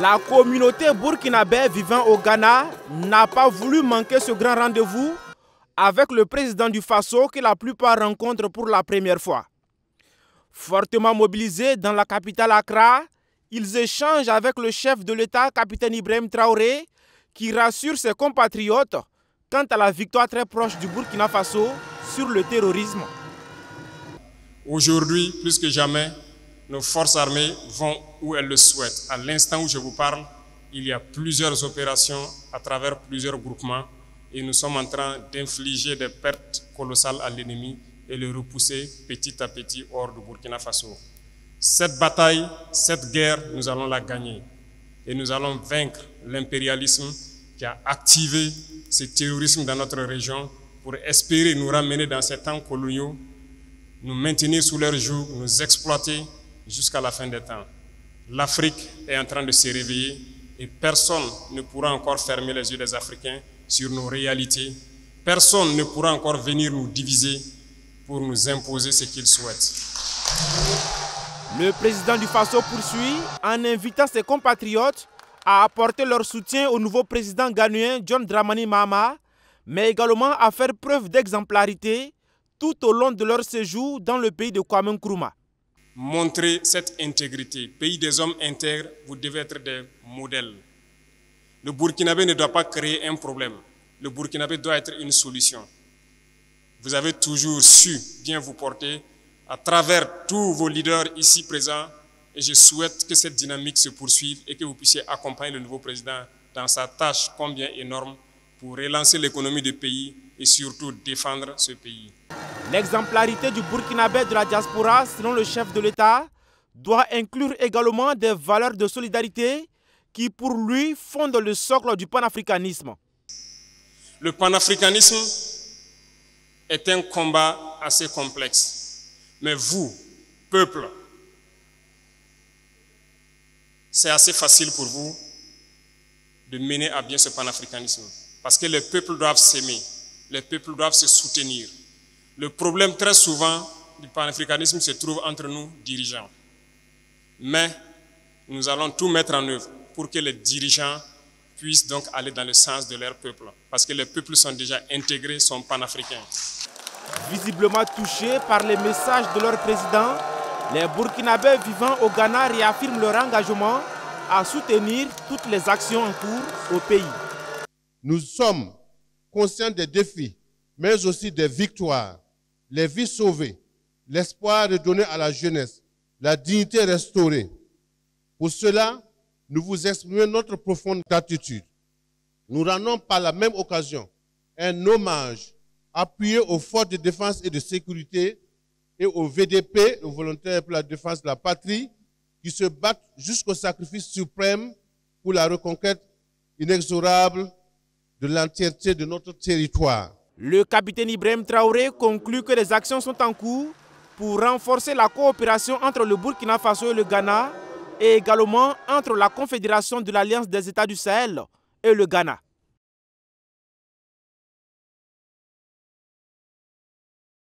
La communauté burkinabé vivant au Ghana n'a pas voulu manquer ce grand rendez-vous avec le président du Faso que la plupart rencontrent pour la première fois. Fortement mobilisés dans la capitale Accra, ils échangent avec le chef de l'État, capitaine Ibrahim Traoré, qui rassure ses compatriotes quant à la victoire très proche du Burkina Faso sur le terrorisme. Aujourd'hui, plus que jamais, nos forces armées vont où elles le souhaitent. À l'instant où je vous parle, il y a plusieurs opérations à travers plusieurs groupements et nous sommes en train d'infliger des pertes colossales à l'ennemi et le repousser petit à petit hors du Burkina Faso. Cette bataille, cette guerre, nous allons la gagner et nous allons vaincre l'impérialisme qui a activé ce terrorisme dans notre région pour espérer nous ramener dans ces temps coloniaux, nous maintenir sous leur joug, nous exploiter jusqu'à la fin des temps. L'Afrique est en train de se réveiller et personne ne pourra encore fermer les yeux des Africains sur nos réalités. Personne ne pourra encore venir nous diviser pour nous imposer ce qu'ils souhaitent. Le président du Faso poursuit en invitant ses compatriotes à apporter leur soutien au nouveau président ghanéen John Dramani Mahama, mais également à faire preuve d'exemplarité tout au long de leur séjour dans le pays de Kwame Nkrumah. Montrez cette intégrité. Pays des hommes intègres, vous devez être des modèles. Le Burkinabé ne doit pas créer un problème. Le Burkinabé doit être une solution. Vous avez toujours su bien vous porter à travers tous vos leaders ici présents et je souhaite que cette dynamique se poursuive et que vous puissiez accompagner le nouveau président dans sa tâche combien énorme pour relancer l'économie du pays et surtout défendre ce pays. L'exemplarité du Burkinabé de la diaspora, selon le chef de l'État, doit inclure également des valeurs de solidarité qui, pour lui, fondent le socle du panafricanisme. Le panafricanisme est un combat assez complexe. Mais vous, peuple, c'est assez facile pour vous de mener à bien ce panafricanisme. Parce que les peuples doivent s'aimer, les peuples doivent se soutenir. Le problème très souvent du panafricanisme se trouve entre nous, dirigeants. Mais nous allons tout mettre en œuvre pour que les dirigeants puissent donc aller dans le sens de leur peuple. Parce que les peuples sont déjà intégrés, sont panafricains. Visiblement touchés par les messages de leur président, les Burkinabés vivant au Ghana réaffirment leur engagement à soutenir toutes les actions en cours au pays. Nous sommes conscients des défis, mais aussi des victoires, les vies sauvées, l'espoir redonné à la jeunesse, la dignité restaurée. Pour cela, nous vous exprimons notre profonde gratitude. Nous rendons par la même occasion un hommage appuyé aux forces de défense et de sécurité et au VDP, aux volontaires pour la défense de la patrie, qui se battent jusqu'au sacrifice suprême pour la reconquête inexorable de l'entièreté de notre territoire. Le capitaine Ibrahim Traoré conclut que les actions sont en cours pour renforcer la coopération entre le Burkina Faso et le Ghana et également entre la Confédération de l'Alliance des États du Sahel et le Ghana.